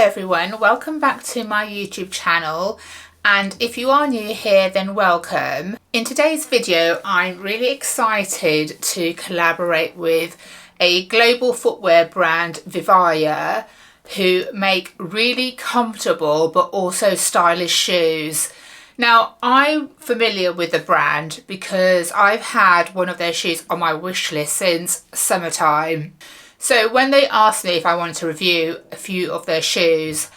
everyone, welcome back to my YouTube channel, and if you are new here then welcome. In today's video I'm really excited to collaborate with a global footwear brand, VIVAIA, who make really comfortable but also stylish shoes. Now, I'm familiar with the brand because I've had one of their shoes on my wish list since summertime. So when they asked me if I wanted to review a few of their shoes,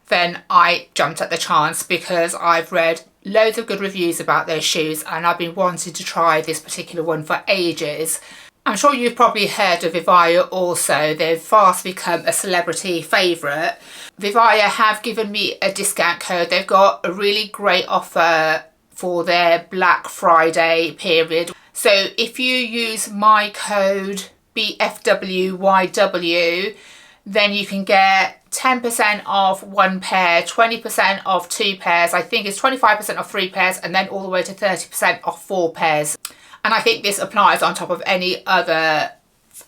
then I jumped at the chance because I've read loads of good reviews about their shoes and I've been wanting to try this particular one for ages. I'm sure you've probably heard of VIVAIA also. They've fast become a celebrity favourite. VIVAIA have given me a discount code. They've got a really great offer for their Black Friday period. So if you use my code BFWYW, then you can get 10% off one pair, 20% off two pairs, I think it's 25% off three pairs, and then all the way to 30% off four pairs. And I think this applies on top of any other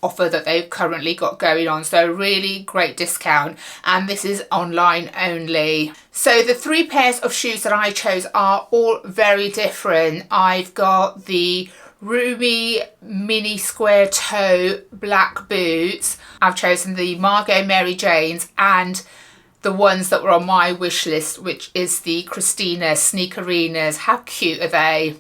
offer that they've currently got going on. So really great discount, and this is online only. So the three pairs of shoes that I chose are all very different. I've got the Rumi mini square toe black boots. I've chosen the Margot Mary-Janes and the ones that were on my wish list, which is the Cristina Sneakerinas. How cute are they?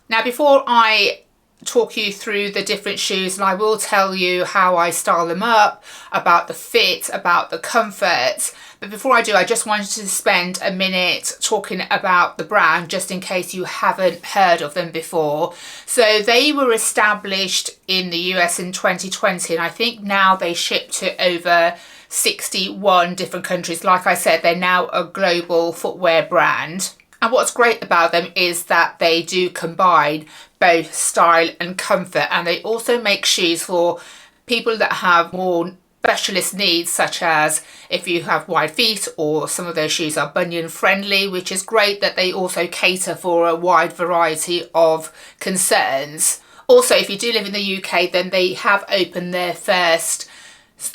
Now, before I talk you through the different shoes, and I will tell you how I style them up, about the fit, about the comfort, but before I do, I just wanted to spend a minute talking about the brand just in case you haven't heard of them before. So they were established in the US in 2020, and I think now they ship to over 61 different countries. Like I said, they're now a global footwear brand. And what's great about them is that they do combine both style and comfort, and they also make shoes for people that have more specialist needs, such as if you have wide feet, or some of their shoes are bunion friendly, which is great that they also cater for a wide variety of concerns. Also, if you do live in the UK, then they have opened their first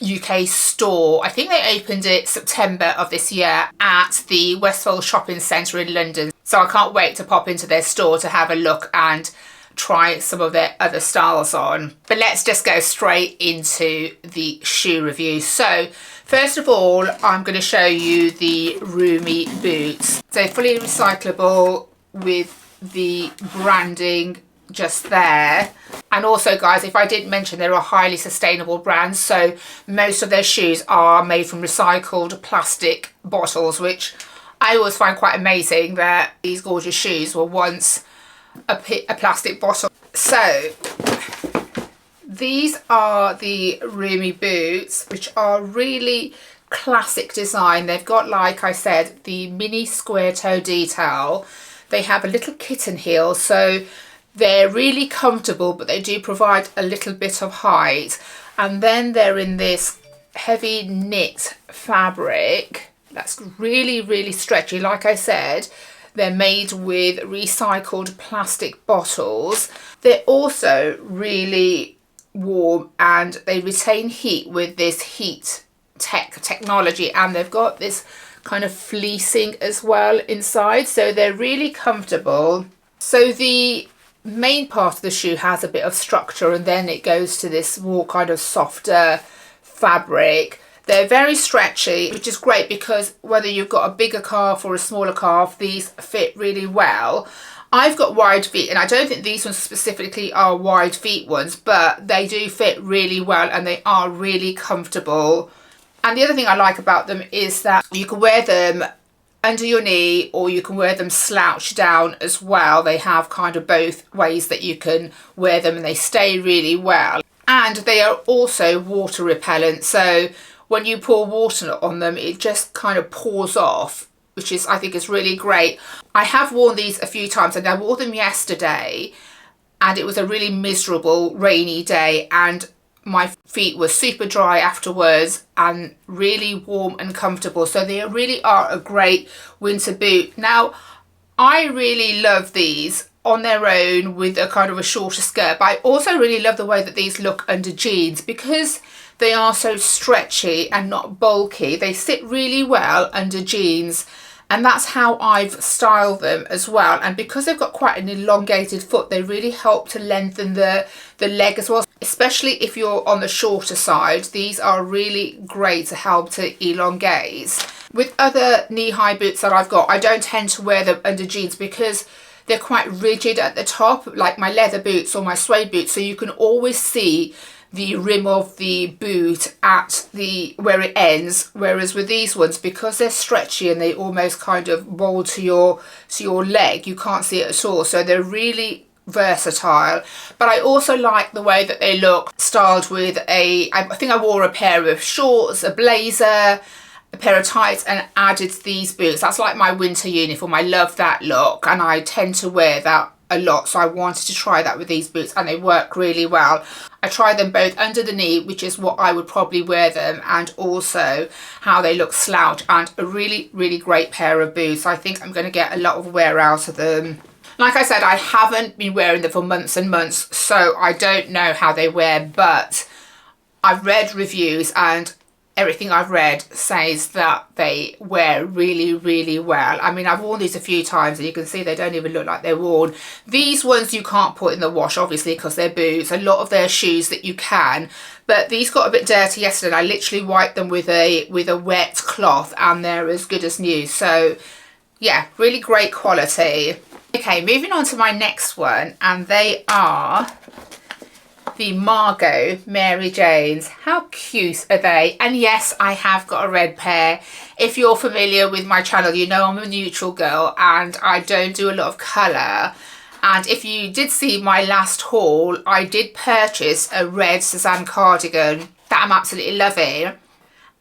UK store. I think they opened it September of this year at the Westfield Shopping Centre in London. So I can't wait to pop into their store to have a look and try some of their other styles on. But let's just go straight into the shoe review. So first of all, I'm going to show you the Rumi Boots. So fully recyclable with the branding just there. And also, guys, if I didn't mention, they're a highly sustainable brand, so most of their shoes are made from recycled plastic bottles, which I always find quite amazing that these gorgeous shoes were once a plastic bottle. So these are the Rumi Boots, which are really classic design. They've got, like I said, the mini square toe detail. They have a little kitten heel, so they're really comfortable, but they do provide a little bit of height. And then they're in this heavy knit fabric that's really, really stretchy. Like I said, they're made with recycled plastic bottles. They're also really warm and they retain heat with this heat technology, and they've got this kind of fleecing as well inside, so they're really comfortable. So the main part of the shoe has a bit of structure, and then it goes to this more kind of softer fabric. They're very stretchy, which is great because whether you've got a bigger calf or a smaller calf, these fit really well. I've got wide feet, and I don't think these ones specifically are wide feet ones, but they do fit really well and they are really comfortable. And the other thing I like about them is that you can wear them under your knee, or you can wear them slouched down as well. They have kind of both ways that you can wear them, and they stay really well. And they are also water repellent, so when you pour water on them, it just kind of pours off, which is, I think, is really great. I have worn these a few times, and I wore them yesterday, and it was a really miserable rainy day, and my feet were super dry afterwards and really warm and comfortable. So they really are a great winter boot. Now, I really love these on their own with a kind of a shorter skirt, but I also really love the way that these look under jeans, because they are so stretchy and not bulky. They sit really well under jeans, and that's how I've styled them as well. And because they've got quite an elongated foot, they really help to lengthen the leg as well, especially if you're on the shorter side. These are really great to help to elongate. With other knee-high boots that I've got, I don't tend to wear them under jeans because they're quite rigid at the top, like my leather boots or my suede boots, so you can always see the rim of the boot at the where it ends. Whereas with these ones, because they're stretchy and they almost kind of roll to your leg, you can't see it at all. So they're really versatile. But I also like the way that they look styled with I think I wore a pair of shorts, a blazer, a pair of tights, and added these boots. That's like my winter uniform. I love that look, and I tend to wear that a lot, so I wanted to try that with these boots, and they work really well. I tried them both under the knee, which is what I would probably wear them, and also how they look slouch, and a really, really great pair of boots. I think I'm going to get a lot of wear out of them. Like I said, I haven't been wearing them for months and months, so I don't know how they wear, but I've read reviews, and everything I've read says that they wear really, really well. I mean, I've worn these a few times and you can see they don't even look like they're worn. These ones you can't put in the wash, obviously, because they're boots. A lot of their shoes that you can, but these got a bit dirty yesterday. I literally wiped them with a wet cloth and they're as good as new. So yeah, really great quality. Okay, moving on to my next one, and they are the Margot Mary-Janes. How cute are they? And yes, I have got a red pair. If you're familiar with my channel, you know I'm a neutral girl and I don't do a lot of colour. And if you did see my last haul, I did purchase a red Suzanne cardigan that I'm absolutely loving.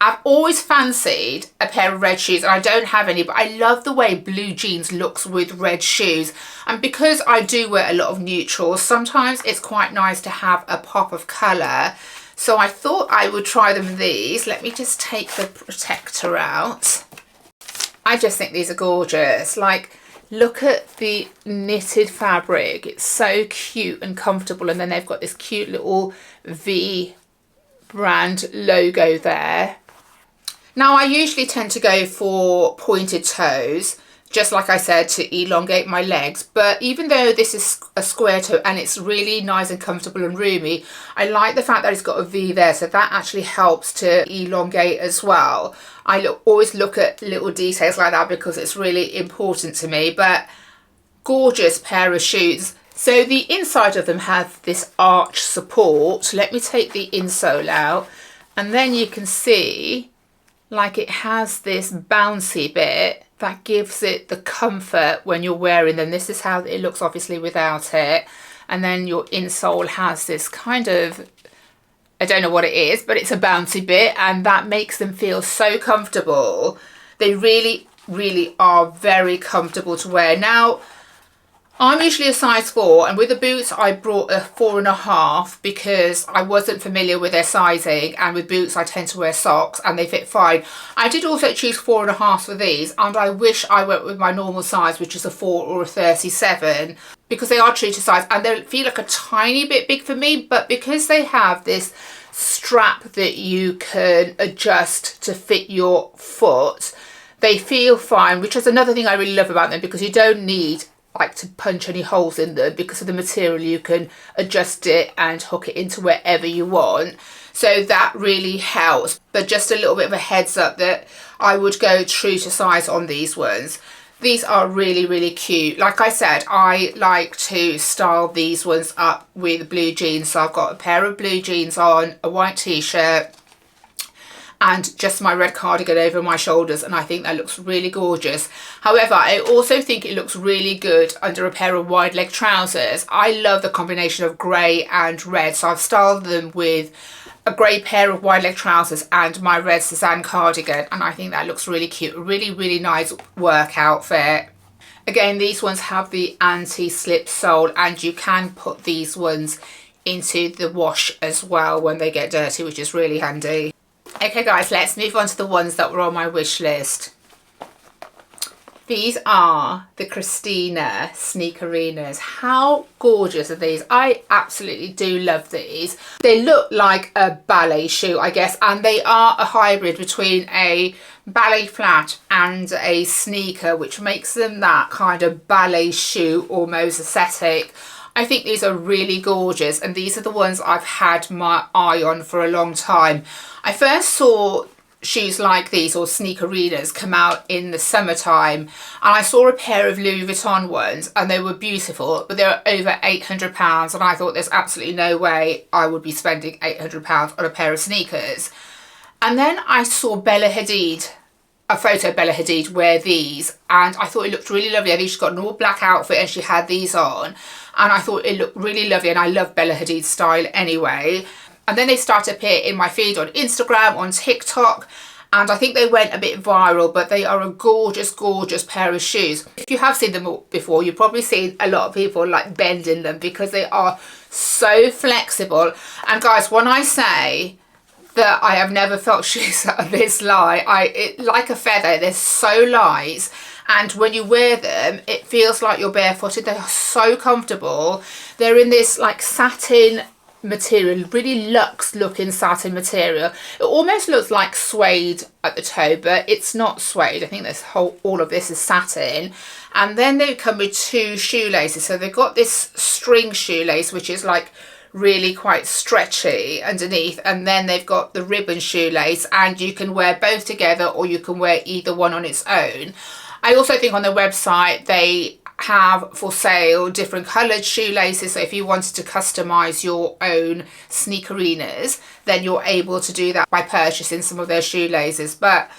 I've always fancied a pair of red shoes, and I don't have any, but I love the way blue jeans looks with red shoes. And because I do wear a lot of neutrals, sometimes it's quite nice to have a pop of colour. So I thought I would try them these. Let me just take the protector out. I just think these are gorgeous. Like, look at the knitted fabric. It's so cute and comfortable. And then they've got this cute little V brand logo there. Now, I usually tend to go for pointed toes, just like I said, to elongate my legs. But even though this is a square toe and it's really nice and comfortable and roomy, I like the fact that it's got a V there, so that actually helps to elongate as well. I always look at little details like that because it's really important to me. But gorgeous pair of shoes. So the inside of them have this arch support. Let me take the insole out, and then you can see like it has this bouncy bit that gives it the comfort when you're wearing them. This is how it looks obviously without it. And then your insole has this kind of, I don't know what it is, but it's a bouncy bit, and that makes them feel so comfortable. They really, really are very comfortable to wear. Now, I'm usually a size 4, and with the boots I brought a 4.5 because I wasn't familiar with their sizing, and with boots I tend to wear socks and they fit fine. I did also choose 4.5 for these, and I wish I went with my normal size, which is a 4 or a 37, because they are true to size and they feel like a tiny bit big for me. But because they have this strap that you can adjust to fit your foot, they feel fine, which is another thing I really love about them, because you don't need like to punch any holes in them. Because of the material, you can adjust it and hook it into wherever you want, so that really helps. But just a little bit of a heads up that I would go true to size on these ones. These are really, really cute. Like I said, I like to style these ones up with blue jeans, so I've got a pair of blue jeans on, a white t-shirt, and just my red cardigan over my shoulders, and I think that looks really gorgeous. However, I also think it looks really good under a pair of wide leg trousers. I love the combination of grey and red, so I've styled them with a grey pair of wide leg trousers and my red Suzanne cardigan, and I think that looks really cute. A really, really nice work outfit. Again, these ones have the anti-slip sole, and you can put these ones into the wash as well when they get dirty, which is really handy. Okay guys, let's move on to the ones that were on my wish list. These are the Cristina Sneakerinas. How gorgeous are these? I absolutely do love these. They look like a ballet shoe, I guess, and they are a hybrid between a ballet flat and a sneaker, which makes them that kind of ballet shoe almost aesthetic. I think these are really gorgeous, and these are the ones I've had my eye on for a long time. I first saw shoes like these, or sneakerinas, come out in the summertime, and I saw a pair of Louis Vuitton ones and they were beautiful, but they were over £800, and I thought there's absolutely no way I would be spending £800 on a pair of sneakers. And then I saw Bella Hadid, a photo of Bella Hadid wear these, and I thought it looked really lovely. I think she's got an all black outfit and she had these on, and I thought it looked really lovely, and I love Bella Hadid's style anyway. And then they started to appear in my feed on Instagram, on TikTok, and I think they went a bit viral, but they are a gorgeous, gorgeous pair of shoes. If you have seen them before, you've probably seen a lot of people like bending them because they are so flexible. And guys, when I say that I have never felt shoes that are this light, like a feather, they're so light. And when you wear them, it feels like you're barefooted. They are so comfortable. They're in this like satin material, really luxe looking satin material. It almost looks like suede at the toe, but it's not suede. I think all of this is satin. And then they come with two shoelaces. So they've got this string shoelace, which is like really quite stretchy underneath, and then they've got the ribbon shoelace, and you can wear both together or you can wear either one on its own. I also think on their website they have for sale different coloured shoelaces, so if you wanted to customise your own sneakerinas, then you're able to do that by purchasing some of their shoelaces. But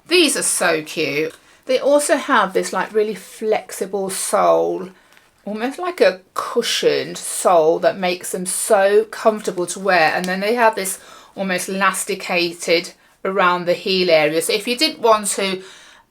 these are so cute. They also have this like really flexible sole, almost like a cushioned sole, that makes them so comfortable to wear. And then they have this almost elasticated around the heel area, so if you didn't want to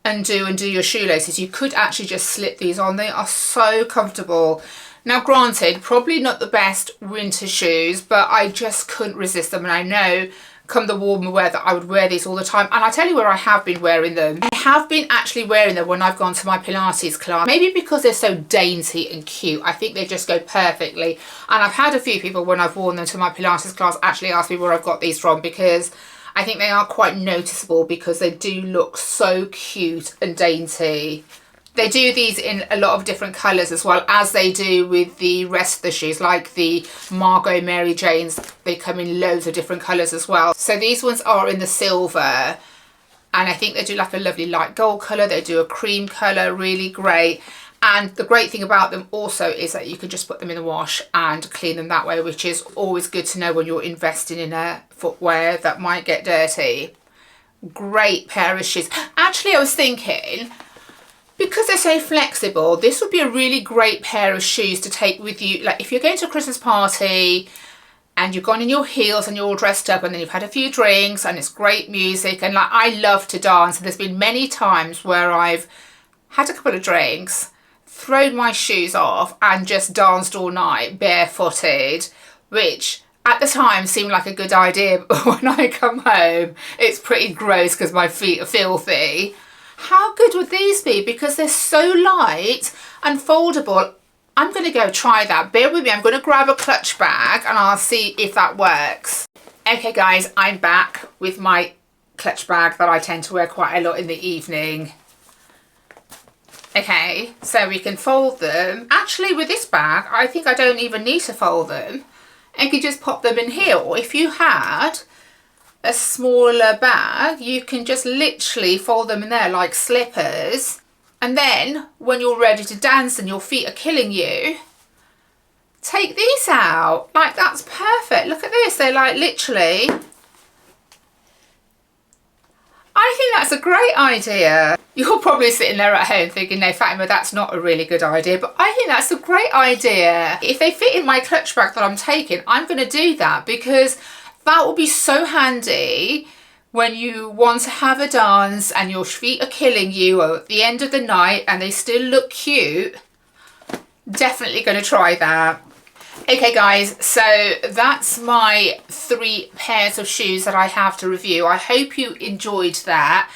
undo your shoelaces, you could actually just slip these on. They are so comfortable. Now granted, probably not the best winter shoes, but I just couldn't resist them, and I know come the warmer weather I would wear these all the time. And I tell you where I have been wearing them. I have been actually wearing them when I've gone to my Pilates class, maybe because they're so dainty and cute. I think they just go perfectly, and I've had a few people when I've worn them to my Pilates class actually ask me where I've got these from, because I think they are quite noticeable because they do look so cute and dainty. They do these in a lot of different colours as well, as they do with the rest of the shoes, like the Margot Mary-Janes. They come in loads of different colours as well. So these ones are in the silver, and I think they do like a lovely light gold colour. They do a cream colour, really great. And the great thing about them also is that you can just put them in the wash and clean them that way, which is always good to know when you're investing in a footwear that might get dirty. Great pair of shoes. Actually, I was thinking, because they're so flexible, this would be a really great pair of shoes to take with you. Like if you're going to a Christmas party and you've gone in your heels and you're all dressed up, and then you've had a few drinks and it's great music, and like I love to dance, and there's been many times where I've had a couple of drinks, thrown my shoes off and just danced all night barefooted, which at the time seemed like a good idea, but when I come home it's pretty gross because my feet are filthy. How good would these be? Because they're so light and foldable. I'm going to go try that. Bear with me, I'm going to grab a clutch bag and I'll see if that works. Okay guys, I'm back with my clutch bag that I tend to wear quite a lot in the evening. Okay, so we can fold them. Actually, with this bag, I think I don't even need to fold them. I can just pop them in here. Or if you had a smaller bag, you can just literally fold them in there like slippers. And then when you're ready to dance and your feet are killing you, take these out. Like, that's perfect. Look at this. They're like literally... I think that's a great idea. You're probably sitting there at home thinking, no, Fatima, that's not a really good idea. But I think that's a great idea. If they fit in my clutch bag that I'm taking, I'm going to do that, because that will be so handy when you want to have a dance and your feet are killing you at the end of the night and they still look cute. Definitely going to try that. Okay guys, so that's my 3 pairs of shoes that I have to review. I hope you enjoyed that.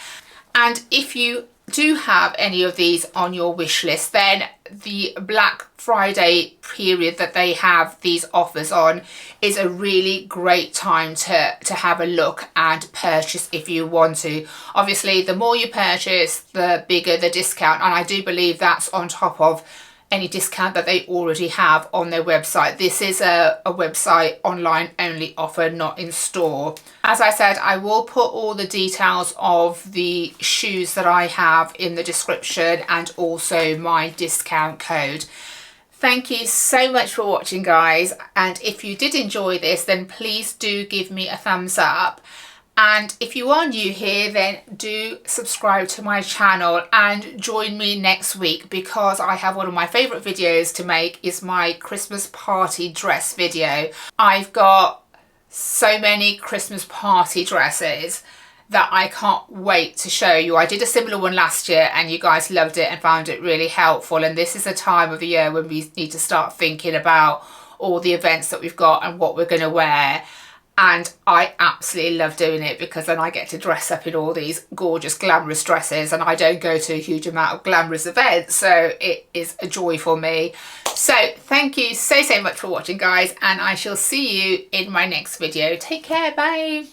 And if you do have any of these on your wish list, then the Black Friday period that they have these offers on is a really great time to have a look and purchase if you want to. Obviously, the more you purchase, the bigger the discount, and I do believe that's on top of any discount that they already have on their website. This is a website online only offer, not in store. As I said, I will put all the details of the shoes that I have in the description and also my discount code. Thank you so much for watching, guys, and if you did enjoy this, then please do give me a thumbs up. And if you are new here, then do subscribe to my channel and join me next week, because I have one of my favourite videos to make is my Christmas party dress video. I've got so many Christmas party dresses that I can't wait to show you. I did a similar one last year and you guys loved it and found it really helpful, and this is a time of the year when we need to start thinking about all the events that we've got and what we're going to wear. And I absolutely love doing it, because then I get to dress up in all these gorgeous glamorous dresses, and I don't go to a huge amount of glamorous events, so it is a joy for me. So thank you so much for watching, guys, and I shall see you in my next video. Take care, bye.